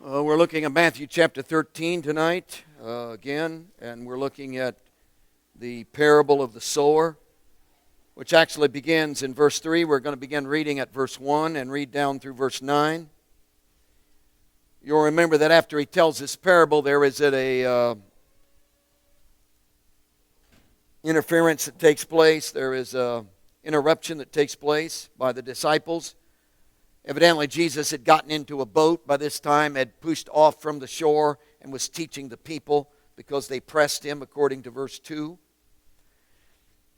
We're looking at Matthew chapter 13 tonight again, and we're looking at the parable of the sower, which actually begins in verse 3. We're going to begin reading at verse 1 and read down through verse 9. You'll remember that after he tells this parable, there is a interference that takes place. There is an interruption that takes place by the disciples. Evidently, Jesus had gotten into a boat by this time, had pushed off from the shore, and was teaching the people because they pressed him, according to verse 2.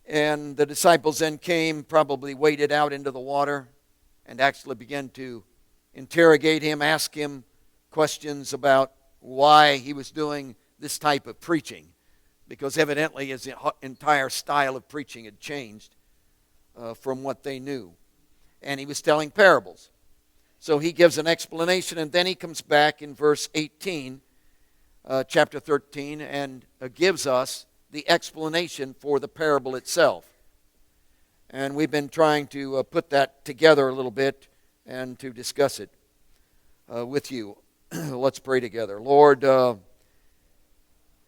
And the disciples then came, probably waded out into the water, and actually began to interrogate him, ask him questions about why he was doing this type of preaching, because evidently his entire style of preaching had changed from what they knew. And he was telling parables. So he gives an explanation, and then he comes back in verse 18, chapter 13, and gives us the explanation for the parable itself. And we've been trying to put that together a little bit and to discuss it with you. Let's pray together. Lord,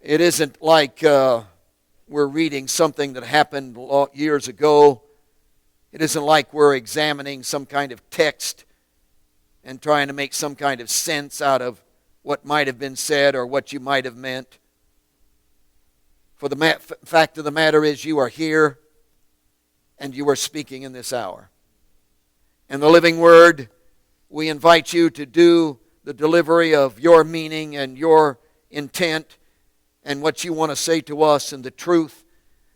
it isn't like we're reading something that happened years ago. It isn't like we're examining some kind of text and trying to make some kind of sense out of what might have been said or what you might have meant. For the fact of the matter is, you are here and you are speaking in this hour. And the living word, we invite you to do the delivery of your meaning and your intent and what you want to say to us, and the truth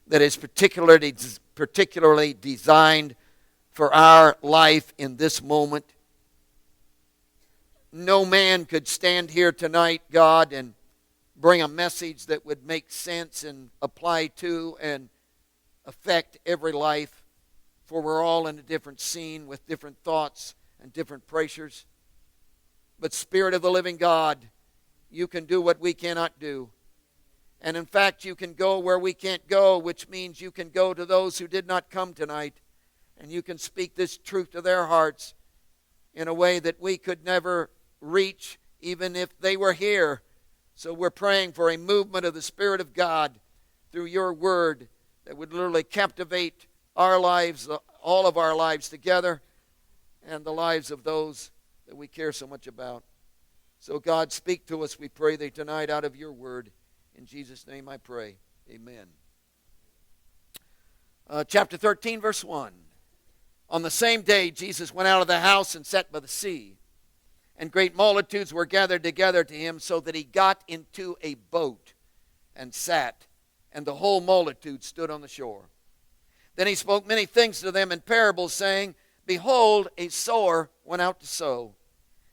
that is particularly designed for our life in this moment. No man could stand here tonight, God, and bring a message that would make sense and apply to and affect every life, for we're all in a different scene with different thoughts and different pressures. But Spirit of the living God, you can do what we cannot do. And in fact, you can go where we can't go, which means you can go to those who did not come tonight, and you can speak this truth to their hearts in a way that we could never reach, even if they were here. So we're praying for a movement of the Spirit of God through your word that would literally captivate our lives, all of our lives together, and the lives of those that we care so much about. So God, speak to us, we pray thee tonight out of your word. In Jesus' name I pray. Amen. Chapter 13, verse 1. On the same day, Jesus went out of the house and sat by the sea. And great multitudes were gathered together to him, so that he got into a boat and sat, and the whole multitude stood on the shore. Then he spoke many things to them in parables, saying, Behold, a sower went out to sow.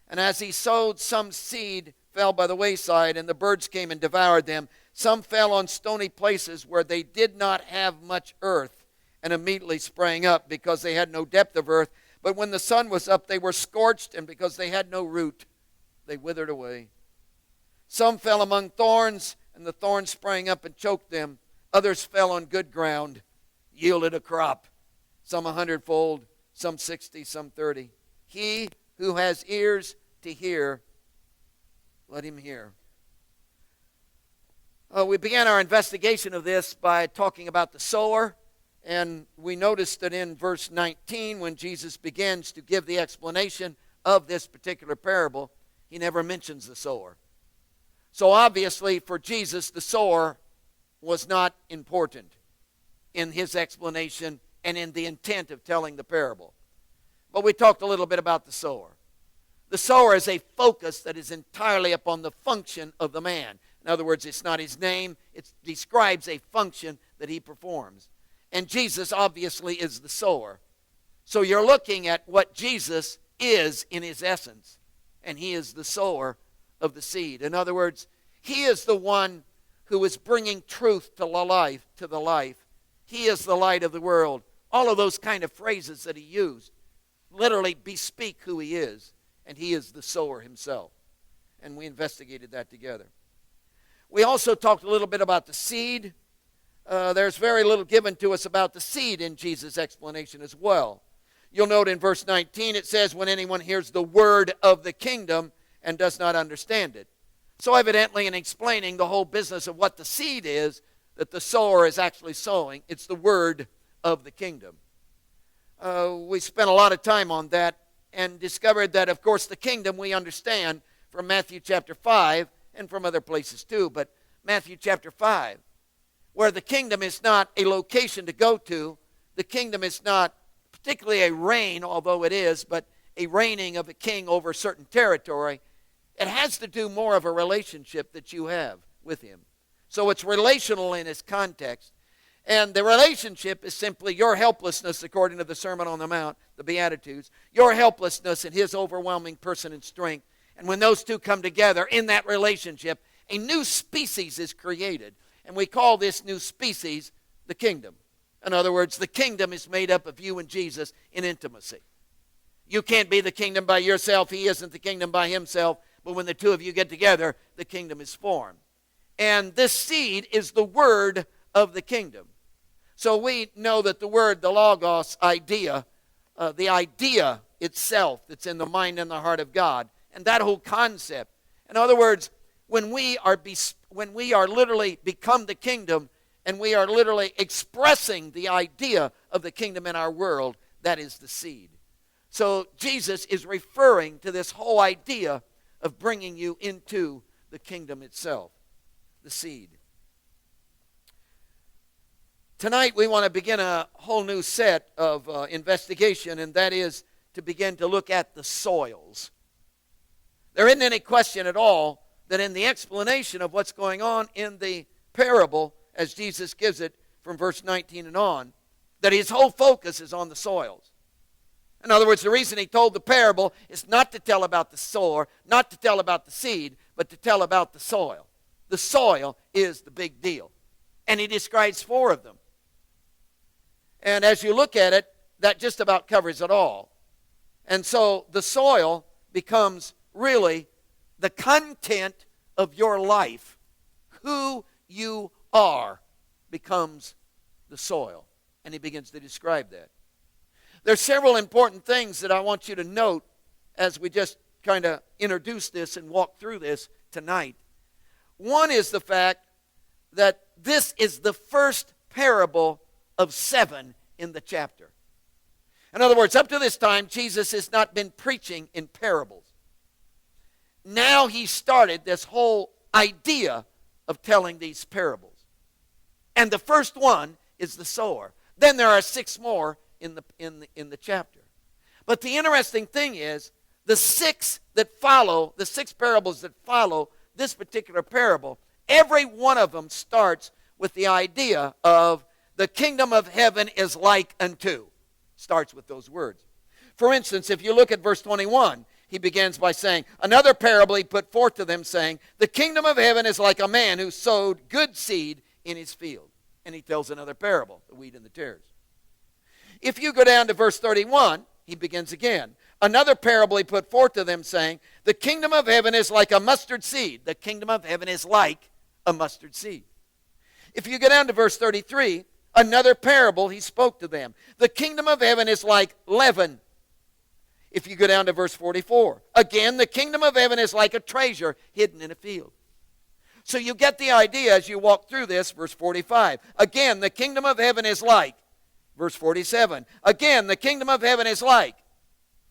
And as he sowed, some seed fell by the wayside, and the birds came and devoured them. Some fell on stony places where they did not have much earth, and immediately sprang up, because they had no depth of earth. But when the sun was up, they were scorched, and because they had no root, they withered away. Some fell among thorns, and the thorns sprang up and choked them. Others fell on good ground, yielded a crop, some 100-fold, some 60, some 30. He who has ears to hear, let him hear. We began our investigation of this by talking about the sower. And we noticed that in verse 19, when Jesus begins to give the explanation of this particular parable, he never mentions the sower. So obviously for Jesus, the sower was not important in his explanation and in the intent of telling the parable. But we talked a little bit about the sower. The sower is a focus that is entirely upon the function of the man. In other words, it's not his name, it describes a function that he performs. And Jesus obviously is the sower. So you're looking at what Jesus is in his essence. And he is the sower of the seed. In other words, he is the one who is bringing truth to the life. He is the light of the world. All of those kind of phrases that he used literally bespeak who he is. And he is the sower himself. And we investigated that together. We also talked a little bit about the seed. There's very little given to us about the seed in Jesus' explanation as well. You'll note in verse 19 it says, when anyone hears the word of the kingdom and does not understand it. So evidently, in explaining the whole business of what the seed is that the sower is actually sowing, it's the word of the kingdom. We spent a lot of time on that and discovered that, of course, the kingdom we understand from Matthew chapter 5 and from other places too, but Matthew chapter 5, where the kingdom is not a location to go to. The kingdom is not particularly a reign, although it is, but a reigning of a king over a certain territory. It has to do more of a relationship that you have with him. So it's relational in its context. And the relationship is simply your helplessness, according to the Sermon on the Mount, the Beatitudes, your helplessness and his overwhelming person and strength. And when those two come together in that relationship, a new species is created. And we call this new species the kingdom. In other words, the kingdom is made up of you and Jesus in intimacy. You can't be the kingdom by yourself. He isn't the kingdom by himself. But when the two of you get together, the kingdom is formed. And this seed is the word of the kingdom. So we know that the word, the logos, idea, the idea itself that's in the mind and the heart of God, and that whole concept. In other words, when we are literally become the kingdom, and we are literally expressing the idea of the kingdom in our world, that is the seed. So Jesus is referring to this whole idea of bringing you into the kingdom itself, the seed. Tonight we want to begin a whole new set of investigation, and that is to begin to look at the soils. There isn't any question at all that in the explanation of what's going on in the parable, as Jesus gives it from verse 19 and on, that his whole focus is on the soils. In other words, the reason he told the parable is not to tell about the sower, not to tell about the seed, but to tell about the soil. The soil is the big deal. And he describes 4 of them. And as you look at it, that just about covers it all. And so the soil becomes really the content of your life. Who you are becomes the soil. And he begins to describe that. There's several important things that I want you to note as we just kind of introduce this and walk through this tonight. One is the fact that this is the first parable of 7 in the chapter. In other words, up to this time, Jesus has not been preaching in parables. Now he started this whole idea of telling these parables. And the first one is the sower. Then there are 6 more in the chapter. But the interesting thing is, the 6 parables that follow this particular parable, every one of them starts with the idea of the kingdom of heaven is like unto. Starts with those words. For instance, if you look at verse 21, he begins by saying, another parable he put forth to them, saying, the kingdom of heaven is like a man who sowed good seed in his field. And he tells another parable, the wheat and the tares. If you go down to verse 31, he begins again. Another parable he put forth to them, saying, the kingdom of heaven is like a mustard seed. The kingdom of heaven is like a mustard seed. If you go down to verse 33, another parable he spoke to them. The kingdom of heaven is like leaven. If you go down to verse 44, again, the kingdom of heaven is like a treasure hidden in a field. So you get the idea as you walk through this, verse 45. Again, the kingdom of heaven is like. Verse 47. Again, the kingdom of heaven is like.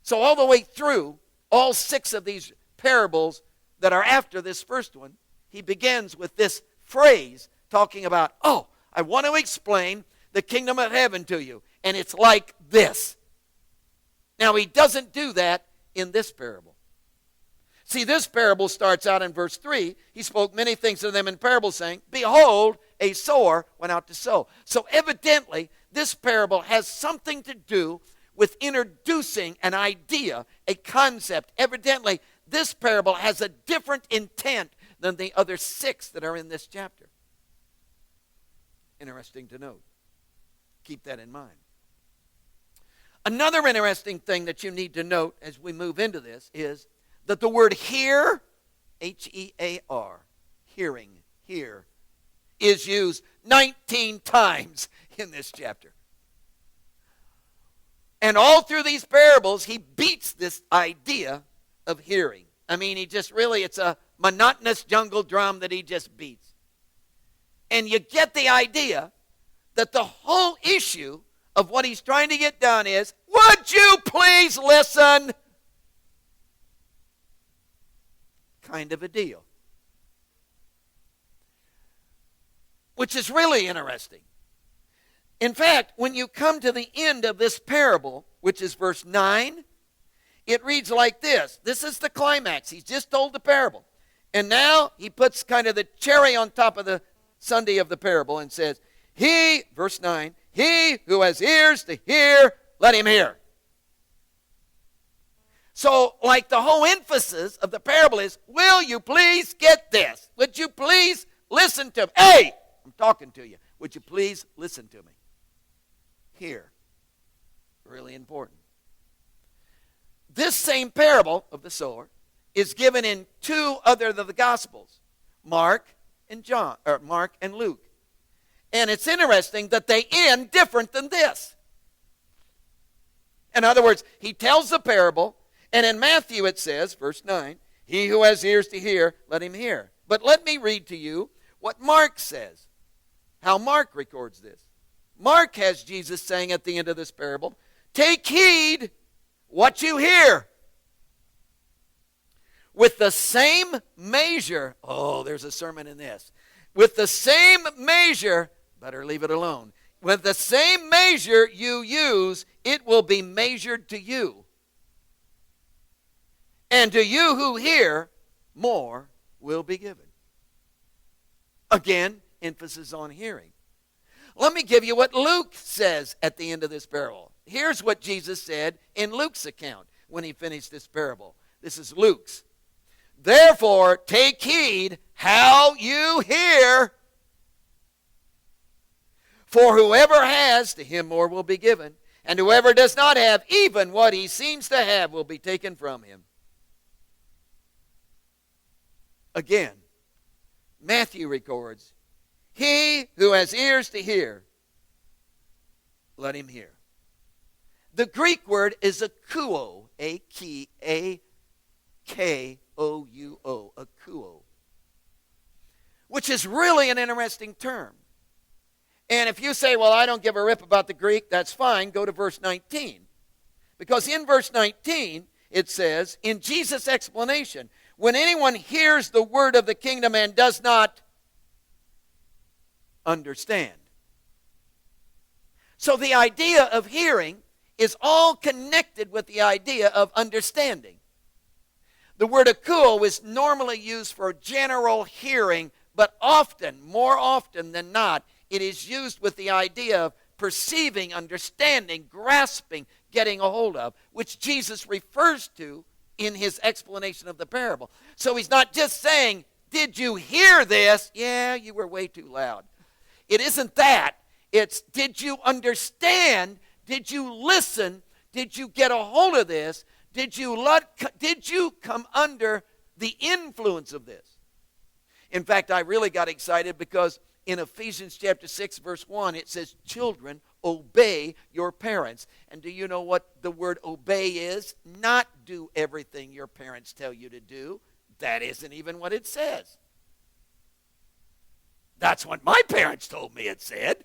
So all the way through, all 6 of these parables that are after this first one, he begins with this phrase talking about, I want to explain the kingdom of heaven to you, and it's like this. Now, he doesn't do that in this parable. See, this parable starts out in verse 3. He spoke many things to them in parables, saying, behold, a sower went out to sow. So evidently, this parable has something to do with introducing an idea, a concept. Evidently, this parable has a different intent than the other 6 that are in this chapter. Interesting to note. Keep that in mind. Another interesting thing that you need to note as we move into this is that the word hear, H-E-A-R, hearing, hear, is used 19 times in this chapter. And all through these parables, he beats this idea of hearing. I mean, it's a monotonous jungle drum that he just beats. And you get the idea that the whole issue of what he's trying to get done is, would you please listen? Kind of a deal. Which is really interesting. In fact, when you come to the end of this parable, which is verse 9, it reads like this. This is the climax. He's just told the parable. And now he puts kind of the cherry on top of the sundae of the parable and says, verse 9, he who has ears to hear, let him hear. So, like the whole emphasis of the parable is, will you please get this? Would you please listen to me? Hey, I'm talking to you. Would you please listen to me? Hear. Really important. This same parable of the sower is given in two other of the Gospels, Mark and Luke. And it's interesting that they end different than this. In other words, he tells the parable, and in Matthew it says, verse 9, he who has ears to hear, let him hear. But let me read to you what Mark says, how Mark records this. Mark has Jesus saying at the end of this parable, take heed what you hear. With the same measure, there's a sermon in this. With the same measure, better leave it alone. With the same measure you use, it will be measured to you. And to you who hear, more will be given. Again, emphasis on hearing. Let me give you what Luke says at the end of this parable. Here's what Jesus said in Luke's account when he finished this parable. This is Luke's. Therefore, take heed how you hear. For whoever has, to him more will be given. And whoever does not have, even what he seems to have will be taken from him. Again, Matthew records, he who has ears to hear, let him hear. The Greek word is akouo, A-K-O-U-O, akouo, which is really an interesting term. And if you say, well, I don't give a rip about the Greek, that's fine. Go to verse 19. Because in verse 19, it says, in Jesus' explanation, when anyone hears the word of the kingdom and does not understand. So the idea of hearing is all connected with the idea of understanding. The word akouo is normally used for general hearing, but often, more often than not, it is used with the idea of perceiving, understanding, grasping, getting a hold of, which Jesus refers to in his explanation of the parable. So he's not just saying, did you hear this? Yeah, you were way too loud. It isn't that. It's, did you understand? Did you listen? Did you get a hold of this? Did you come under the influence of this? In fact, I really got excited because in Ephesians chapter 6, verse 1, it says, children, obey your parents. And do you know what the word obey is? Not do everything your parents tell you to do. That isn't even what it says. That's what my parents told me it said.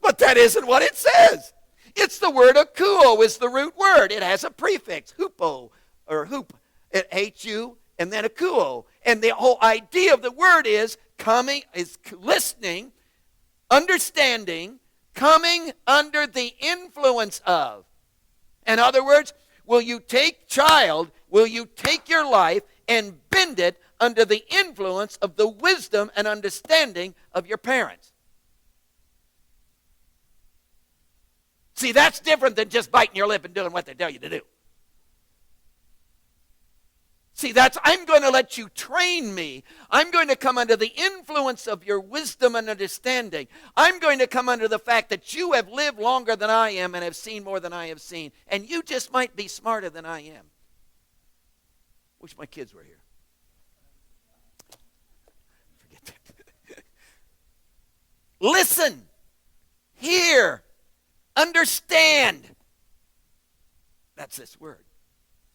But that isn't what it says. It's the word akouo is the root word. It has a prefix, hupo, or hoop, H-U, and then akouo. And the whole idea of the word is coming, is listening, understanding, coming under the influence of. In other words, will you take your life and bend it under the influence of the wisdom and understanding of your parents? See, that's different than just biting your lip and doing what they tell you to do. See, I'm going to let you train me. I'm going to come under the influence of your wisdom and understanding. I'm going to come under the fact that you have lived longer than I am and have seen more than I have seen. And you just might be smarter than I am. Wish my kids were here. Forget that. Listen. Hear. Understand. That's this word.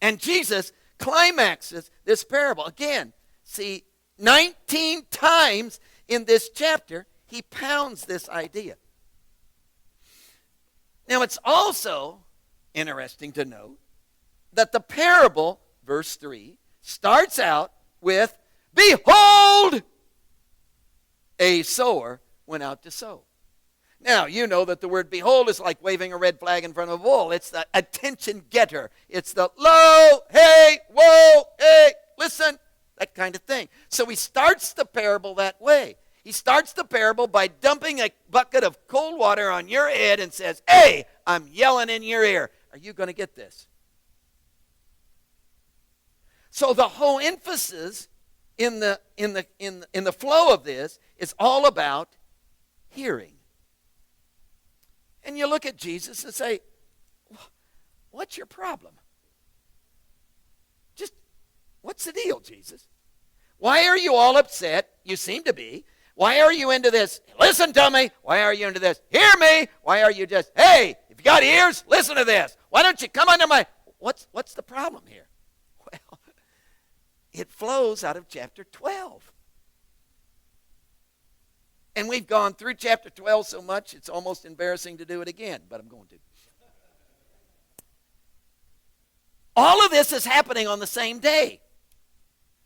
And Jesus climaxes this parable. Again, see, 19 times in this chapter, he pounds this idea. Now, it's also interesting to note that the parable, verse 3, starts out with, behold, a sower went out to sow. Now, you know that the word behold is like waving a red flag in front of a bull. It's the attention getter. It's the lo, hey, whoa, hey, listen, that kind of thing. So he starts the parable that way. He starts the parable by dumping a bucket of cold water on your head and says, hey, I'm yelling in your ear. Are you going to get this? So the whole emphasis in the flow of this is all about hearing. And you look at Jesus and say, what's your problem? Just, what's the deal, Jesus? Why are you all upset? You seem to be. Why are you into this? Listen to me. Why are you into this? Hear me. Why are you just, hey, if you got ears, listen to this. Why don't you come under my, what's the problem here? Well, it flows out of chapter 12. And we've gone through chapter 12 so much, it's almost embarrassing to do it again, but I'm going to. All of this is happening on the same day.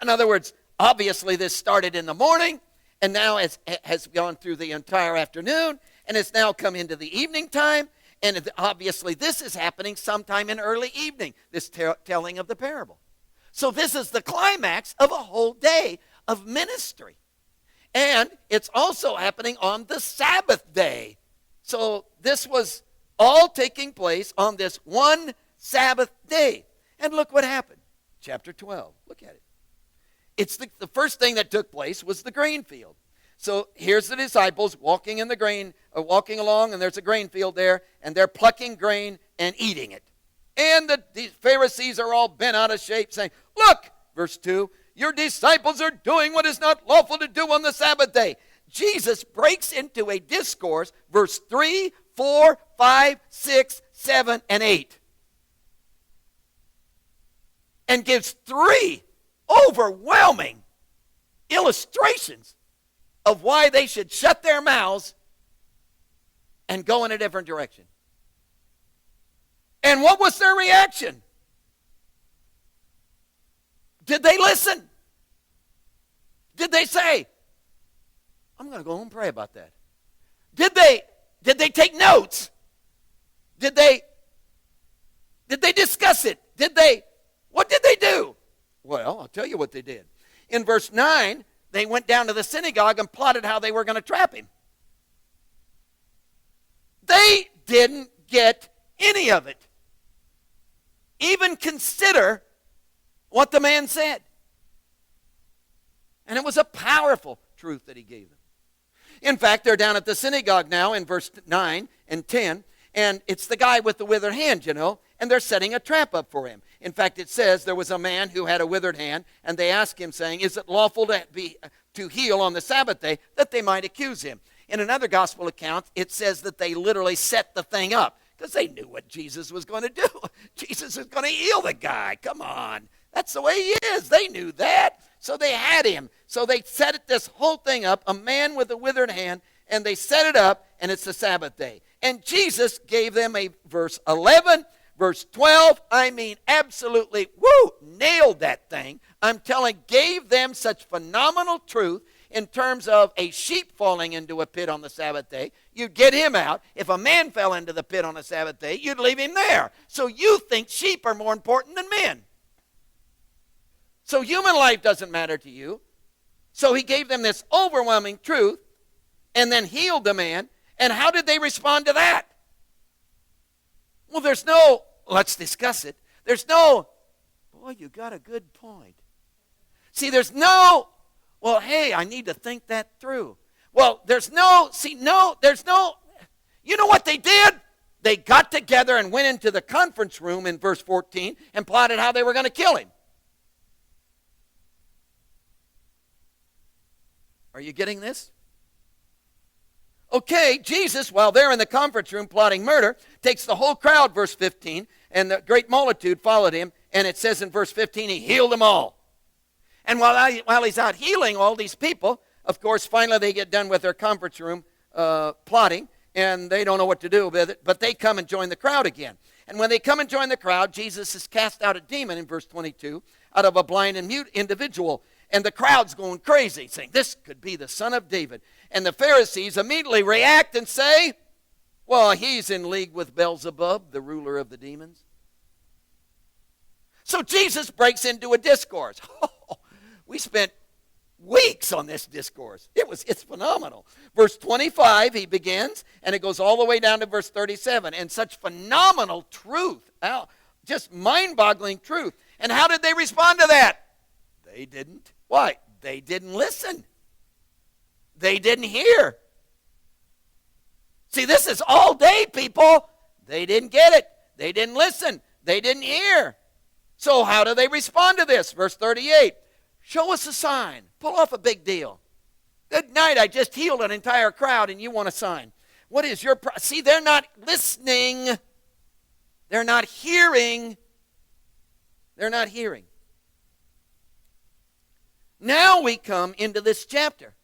In other words, obviously this started in the morning, and now has gone through the entire afternoon, and it's now come into the evening time, and obviously this is happening sometime in early evening, this telling of the parable. So this is the climax of a whole day of ministry. And it's also happening on the Sabbath day. So this was all taking place on this one Sabbath day. And look what happened. Chapter 12. Look at it. It's the first thing that took place was the grain field. So here's the disciples walking in the grain, walking along, and there's a grain field there, and they're plucking grain and eating it. And the Pharisees are all bent out of shape, saying, look, verse 2, your disciples are doing what is not lawful to do on the Sabbath day. Jesus breaks into a discourse, verse 3, 4, 5, 6, 7, and 8. And gives 3 overwhelming illustrations of why they should shut their mouths and go in a different direction. And what was their reaction? Did they listen? Did they say, I'm going to go home and pray about that? Did they take notes? Did they discuss it? What did they do? Well, I'll tell you what they did. In verse 9, they went down to the synagogue and plotted how they were going to trap him. They didn't get any of it. Even consider what the man said. And it was a powerful truth that he gave them. In fact, they're down at the synagogue now in verse 9 and 10, and it's the guy with the withered hand, you know, and they're setting a trap up for him. In fact, it says there was a man who had a withered hand, and they asked him, saying, is it lawful to heal on the Sabbath day, that they might accuse him? In another gospel account, it says that they literally set the thing up, because they knew what Jesus was going to do. Jesus was going to heal the guy. Come on. That's the way he is. They knew that. So they had him. So they set this whole thing up, a man with a withered hand, and they set it up, and it's the Sabbath day. And Jesus gave them a verse 11, verse 12. I mean, absolutely, nailed that thing. I'm telling, gave them such phenomenal truth in terms of a sheep falling into a pit on the Sabbath day. You'd get him out. If a man fell into the pit on a Sabbath day, you'd leave him there. So you think sheep are more important than men. So human life doesn't matter to you. So he gave them this overwhelming truth and then healed the man. And how did they respond to that? Well, let's discuss it. Boy, you got a good point. See, well, hey, I need to think that through. Well, you know what they did? They got together and went into the conference room in verse 14 and plotted how they were going to kill him. Are you getting this? Okay, Jesus, while they're in the conference room plotting murder, takes the whole crowd, verse 15, and the great multitude followed him, And it says in verse 15, he healed them all. And while he's out healing all these people, of course, finally they get done with their conference room plotting, and they don't know what to do with it, but they come and join the crowd again. And when they come and join the crowd, Jesus has cast out a demon in verse 22 out of a blind and mute individual. And the crowd's going crazy, saying, this could be the Son of David. And the Pharisees immediately react and say, well, he's in league with Beelzebub, the ruler of the demons. So Jesus breaks into a discourse. We spent weeks on this discourse. It's phenomenal. Verse 25, he begins, and it goes all the way down to verse 37. And such phenomenal truth, just mind-boggling truth. And how did they respond to that? They didn't. Why? They didn't listen. They didn't hear. See, this is all day, people. They didn't get it. They didn't listen. They didn't hear. So how do they respond to this? Verse 38. Show us a sign. Pull off a big deal. Good night, I just healed an entire crowd and you want a sign. What is your See, they're not listening. They're not hearing. They're not hearing. Now we come into this chapter.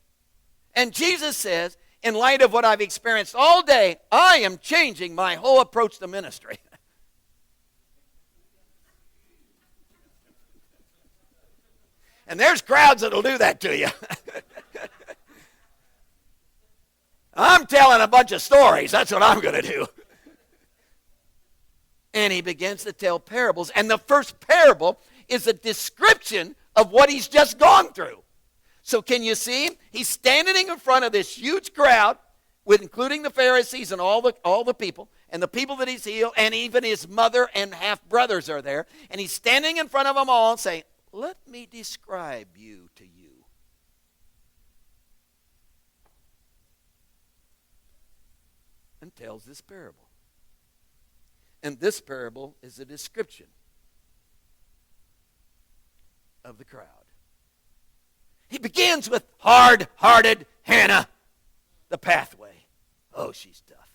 And Jesus says, in light of what I've experienced all day, I am changing my whole approach to ministry. And there's crowds that'll do that to you. I'm telling a bunch of stories. That's what I'm going to do. And he begins to tell parables. And the first parable is a description of what he's just gone through. So can you see? He's standing in front of this huge crowd, including the Pharisees and all the people, and the people that he's healed, and even his mother and half-brothers are there. And he's standing in front of them all saying, let me describe you to you. And tells this parable. And this parable is a description of the crowd. He begins with hard-hearted Hannah, the pathway. Oh, she's tough.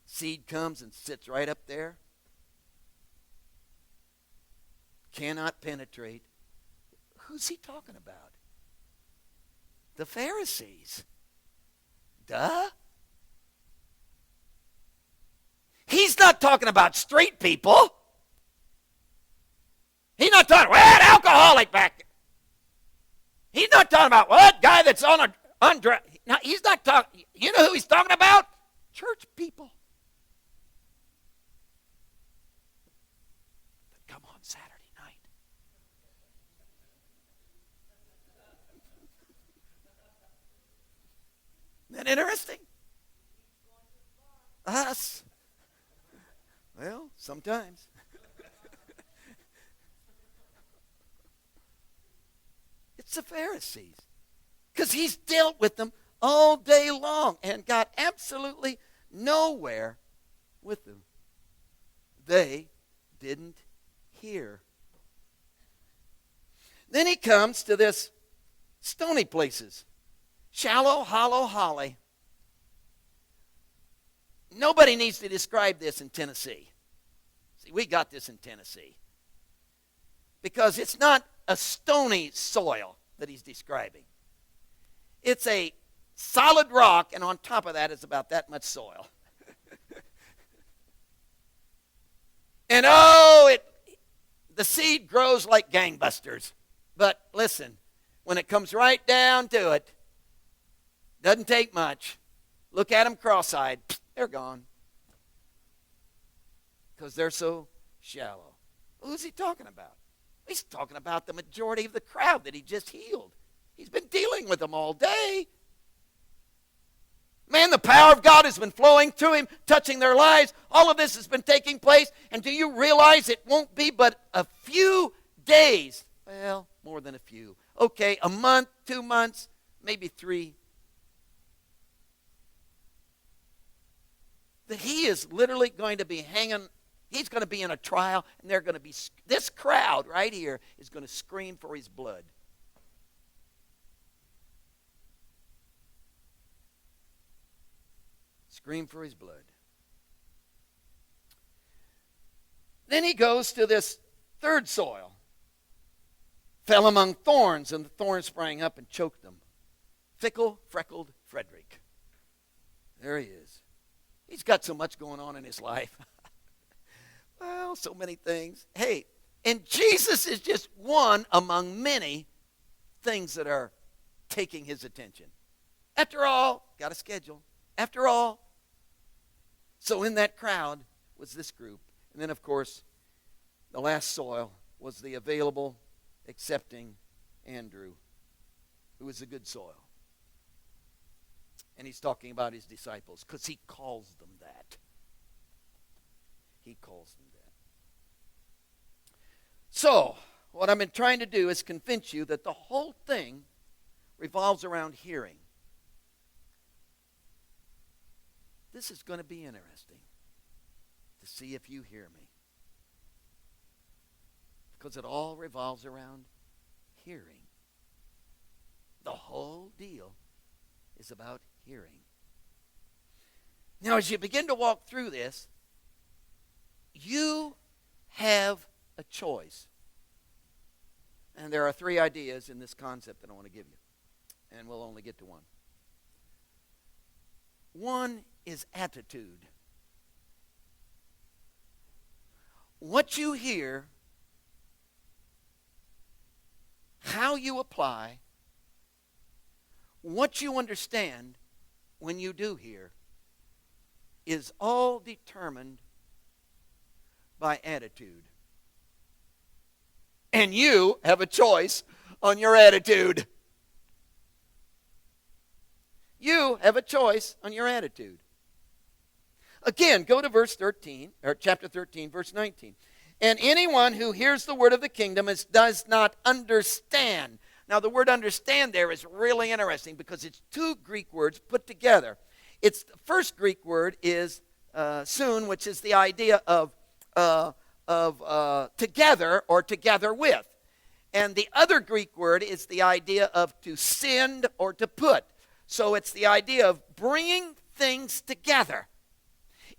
Seed comes and sits right up there. Cannot penetrate. Who's he talking about? The Pharisees. Duh. He's not talking about street people. He's not talking about that alcoholic back there. He's not talking about that guy that's on drug. No, he's not talking. You know who he's talking about? Church people. That come on Saturday night. Isn't that interesting? Us. Well, sometimes. It's the Pharisees. Because he's dealt with them all day long and got absolutely nowhere with them. They didn't hear. Then he comes to this stony places. Shallow, hollow, holly. Nobody needs to describe this in Tennessee. See, we got this in Tennessee. Because it's not a stony soil that he's describing. It's a solid rock, and on top of that is about that much soil. And the seed grows like gangbusters. But listen, when it comes right down to it, doesn't take much. Look at them cross-eyed. They're gone. Because they're so shallow. Who's he talking about? He's talking about the majority of the crowd that he just healed. He's been dealing with them all day. Man, the power of God has been flowing through him, touching their lives. All of this has been taking place. And do you realize it won't be but a few days? Well, more than a few. Okay, a month, 2 months, maybe 3. That he is literally going to be hanging. He's going to be in a trial, and they're going to be, this crowd right here is going to scream for his blood. Scream for his blood. Then he goes to this third soil. Fell among thorns, and the thorns sprang up and choked them. Fickle, freckled Frederick. There he is. He's got so much going on in his life. Well, so many things. Hey, and Jesus is just one among many things that are taking his attention. After all, got a schedule. After all. So in that crowd was this group. And then, of course, the last soil was the available, accepting Andrew, who was a good soil. And he's talking about his disciples because he calls them that. He calls them that. So, what I've been trying to do is convince you that the whole thing revolves around hearing. This is going to be interesting to see if you hear me. Because it all revolves around hearing. The whole deal is about hearing. Now, as you begin to walk through this, you have a choice. And there are three ideas in this concept that I want to give you. And we'll only get to one. One is attitude. What you hear, how you apply, what you understand when you do hear, is all determined by attitude. And you have a choice on your attitude. You have a choice on your attitude. Again, go to verse 13, or chapter 13, verse 19. And anyone who hears the word of the kingdom does not understand. Now, the word understand there is really interesting because it's two Greek words put together. The first Greek word is soon, which is the idea of together or together with. And the other Greek word is the idea of to send or to put. So it's the idea of bringing things together.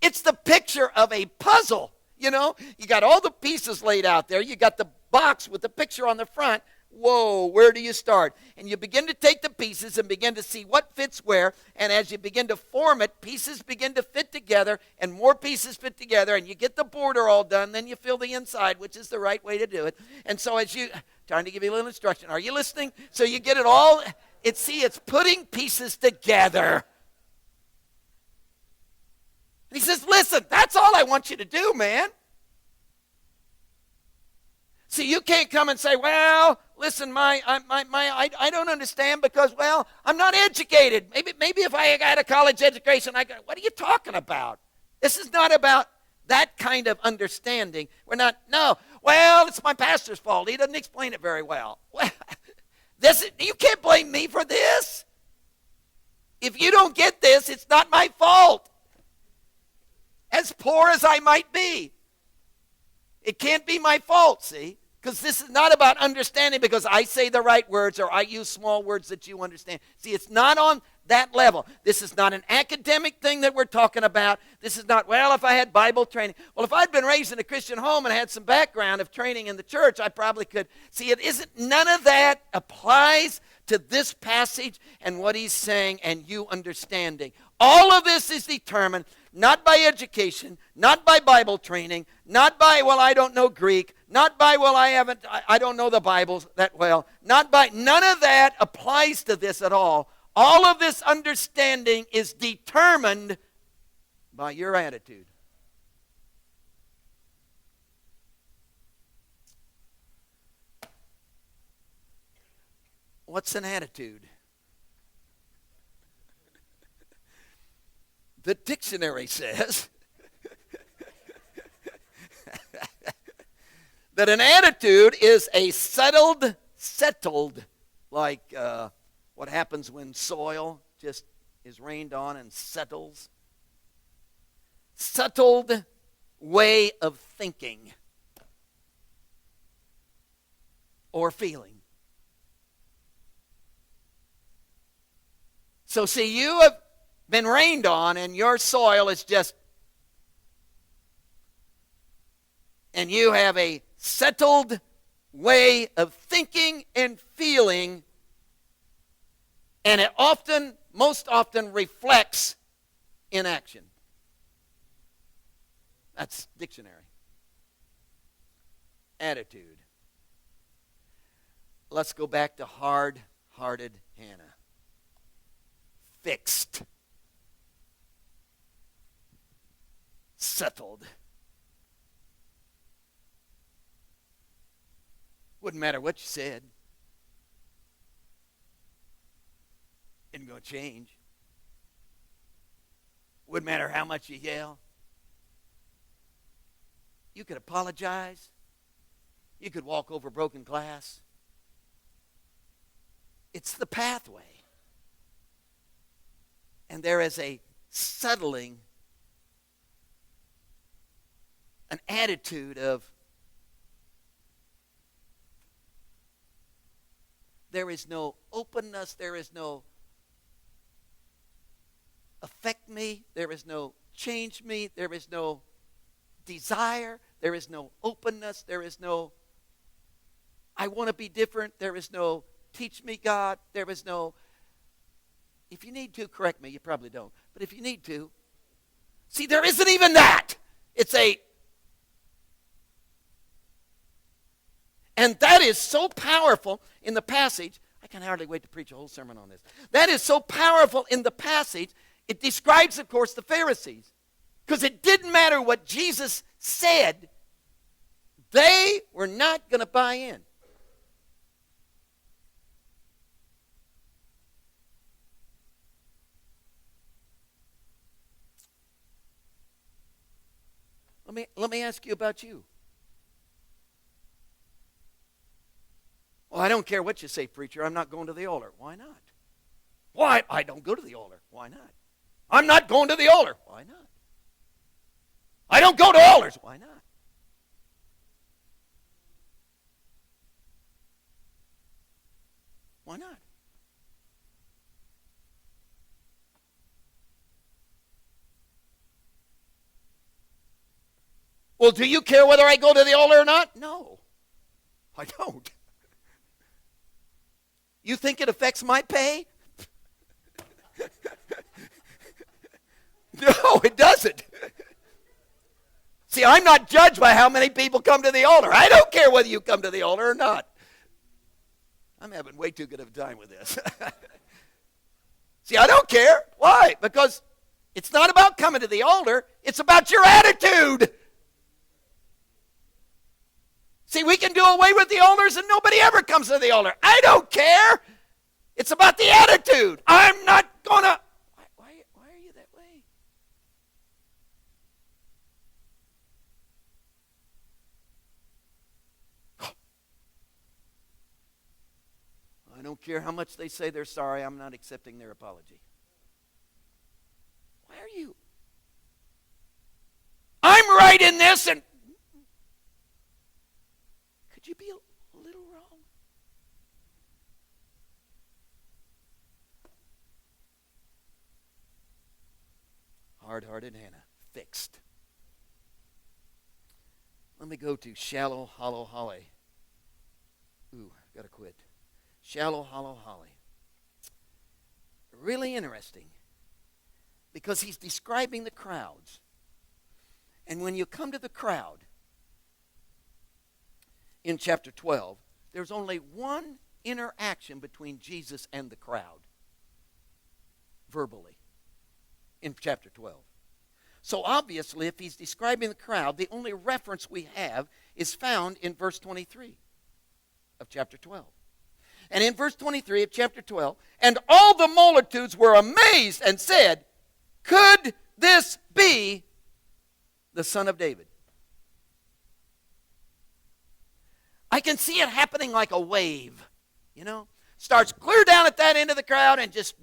It's the picture of a puzzle. You know, you got all the pieces laid out there. You got the box with the picture on the front. Whoa, where do you start? And you begin to take the pieces and begin to see what fits where. And as you begin to form it, pieces begin to fit together and more pieces fit together. And you get the border all done. Then you fill the inside, which is the right way to do it. And so trying to give you a little instruction. Are you listening? So you get it all. It's putting pieces together. And he says, listen, that's all I want you to do, man. See, you can't come and say, well, listen, I don't understand because, well, I'm not educated. Maybe if I had a college education, what are you talking about? This is not about that kind of understanding. Well, it's my pastor's fault. He doesn't explain it very well. You can't blame me for this. If you don't get this, it's not my fault. As poor as I might be. It can't be my fault, see? Because this is not about understanding because I say the right words or I use small words that you understand. See, it's not on that level. This is not an academic thing that we're talking about. This is not, well, if I had Bible training. Well, if I'd been raised in a Christian home and had some background of training in the church, I probably could. See, none of that applies to this passage and what he's saying and you understanding. All of this is determined not by education, not by Bible training, not by, well, I don't know Greek, not by, well, I don't know the Bible that well, none of that applies to this at all. All of this understanding is determined by your attitude. What's an attitude? The dictionary says that an attitude is a settled, like what happens when soil just is rained on and settles. Settled way of thinking or feeling. So see, you have been rained on and your soil is just and you have a settled way of thinking and feeling, and it most often reflects in action. That's dictionary. Attitude. Let's go back to hard-hearted Hannah. Fixed. Settled. Wouldn't matter what you said. Isn't going to change. Wouldn't matter how much you yell. You could apologize. You could walk over broken glass. It's the pathway. And there is a settling, an attitude of there is no openness, there is no affect me, there is no change me, there is no desire, there is no openness, there is no I want to be different, there is no teach me God, there is no, if you need to, correct me, you probably don't, but if you need to, see, there isn't even that. And that is so powerful in the passage. I can hardly wait to preach a whole sermon on this. That is so powerful in the passage. It describes, of course, the Pharisees. Because it didn't matter what Jesus said. They were not going to buy in. Let me ask you about you. Well, I don't care what you say, preacher. I'm not going to the altar. Why not? Why? I don't go to the altar. Why not? I'm not going to the altar. Why not? I don't go to altars. Why not? Why not? Well, do you care whether I go to the altar or not? No, I don't. You think it affects my pay? No, it doesn't. See, I'm not judged by how many people come to the altar. I don't care whether you come to the altar or not. I'm having way too good of a time with this. See, I don't care. Why? Because it's not about coming to the altar. It's about your attitude. See, we can do away with the altars and nobody ever comes to the altar. I don't care. It's about the attitude. I'm not going to. Why are you that way? I don't care how much they say they're sorry. I'm not accepting their apology. Why are you? I'm right in this and could you be a little wrong? Hard-hearted Hannah, fixed. Let me go to shallow, hollow holly. Ooh, I've got to quit. Shallow, hollow holly. Really interesting because he's describing the crowds. And when you come to the crowd, in chapter 12, there's only one interaction between Jesus and the crowd, verbally, in chapter 12. So obviously, if he's describing the crowd, the only reference we have is found in verse 23 of chapter 12. And in verse 23 of chapter 12, and all the multitudes were amazed and said, could this be the Son of David? I can see it happening like a wave, Starts clear down at that end of the crowd and just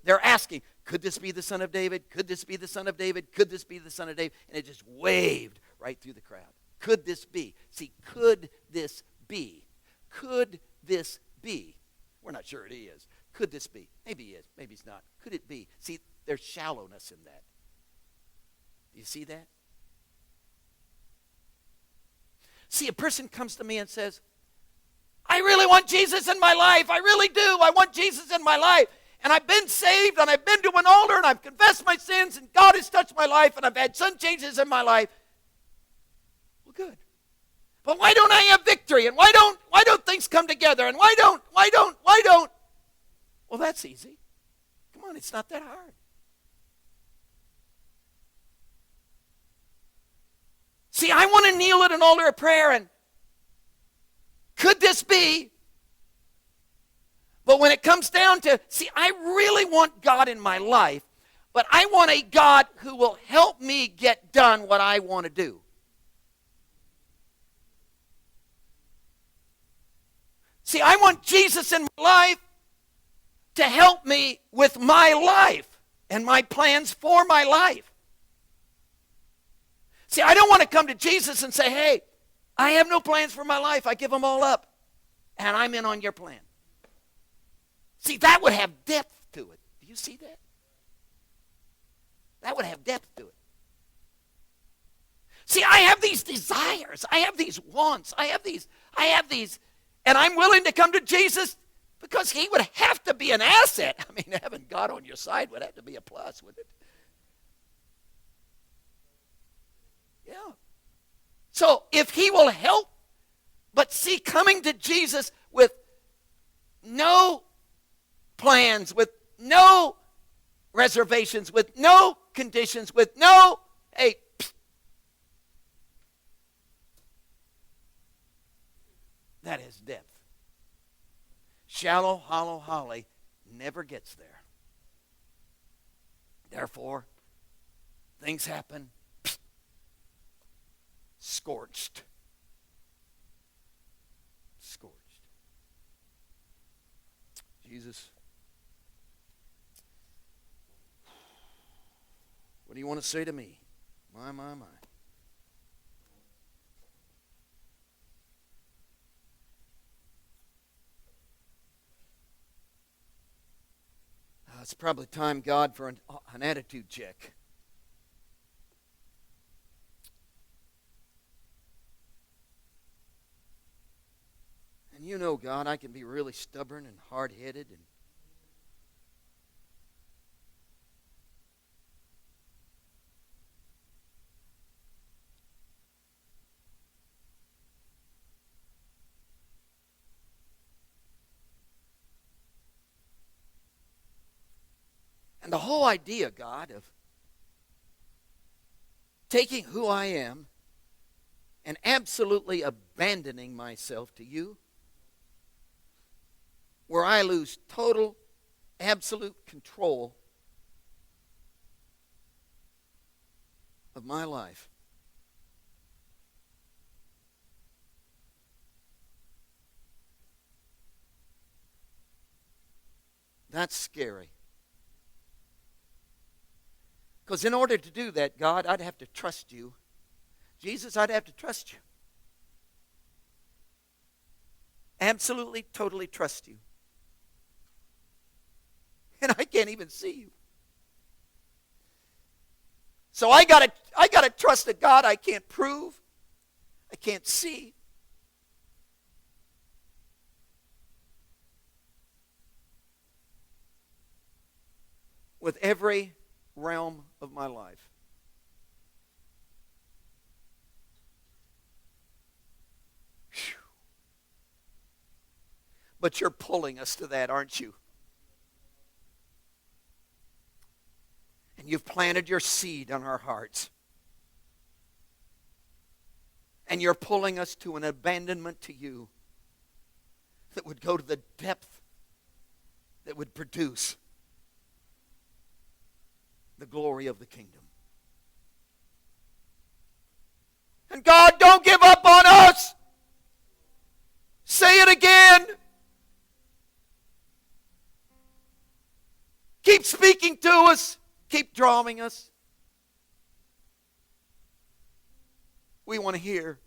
they're asking, could this be the Son of David? Could this be the Son of David? Could this be the Son of David? And it just waved right through the crowd. Could this be? See, could this be? Could this be? We're not sure it is. Could this be? Maybe it is. Maybe it's not. Could it be? See, there's shallowness in that. Do you see that? See, a person comes to me and says, I really want Jesus in my life. I really do. I want Jesus in my life. And I've been saved, and I've been to an altar, and I've confessed my sins, and God has touched my life, and I've had some changes in my life. Well, good. But why don't I have victory? And why don't things come together? And why don't? Well, that's easy. Come on, it's not that hard. See, I want to kneel at an altar of prayer, and could this be? But when it comes down to, see, I really want God in my life, but I want a God who will help me get done what I want to do. See, I want Jesus in my life to help me with my life and my plans for my life. See, I don't want to come to Jesus and say, hey, I have no plans for my life. I give them all up, and I'm in on your plan. See, that would have depth to it. Do you see that? That would have depth to it. See, I have these desires. I have these wants. I have these, and I'm willing to come to Jesus because he would have to be an asset. I mean, having God on your side would have to be a plus, wouldn't it? Yeah. So if he will help, but see, coming to Jesus with no plans, with no reservations, with no conditions, with no, hey, that is depth. Shallow, hollow holly never gets there. Therefore, things happen. Scorched. Jesus, what do you want to say to me? My. It's probably time, God, for an attitude check. And you know, God, I can be really stubborn and hard-headed. And the whole idea, God, of taking who I am and absolutely abandoning myself to you, where I lose total, absolute control of my life. That's scary. Because in order to do that, God, I'd have to trust you. Jesus, I'd have to trust you. Absolutely, totally trust you. And I can't even see you. So I gotta trust a God I can't prove, I can't see. With every realm of my life. Whew. But you're pulling us to that, aren't you? And you've planted your seed on our hearts. And you're pulling us to an abandonment to you that would go to the depth that would produce the glory of the kingdom. And God, don't give up on us. Say it again. Keep speaking to us. Keep drawing us. We want to hear,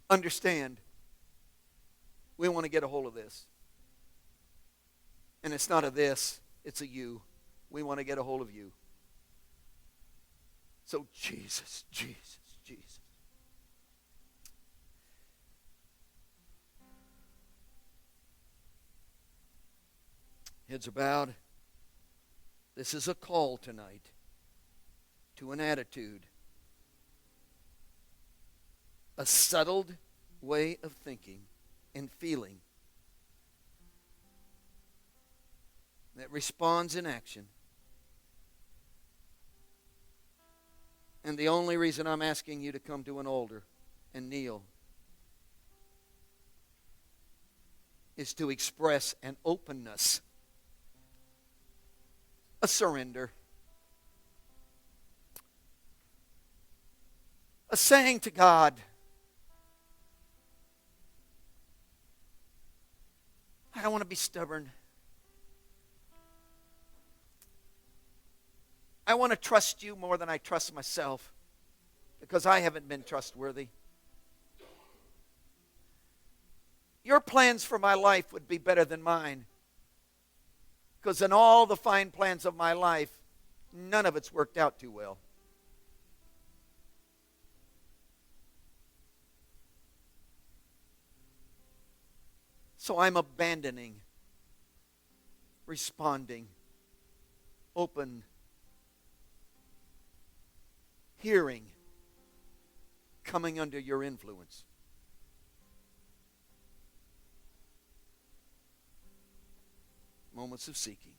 understand. We want to get a hold of this. And it's not a this, it's a you. We want to get a hold of you. So Jesus, Jesus, Jesus. Heads are bowed. This is a call tonight to an attitude, a settled way of thinking and feeling that responds in action. And the only reason I'm asking you to come to an altar and kneel is to express an openness, a surrender, a saying to God, I don't want to be stubborn. I want to trust you more than I trust myself because I haven't been trustworthy. Your plans for my life would be better than mine because in all the fine plans of my life, none of it's worked out too well. So I'm abandoning, responding, open, hearing, coming under your influence. Moments of seeking.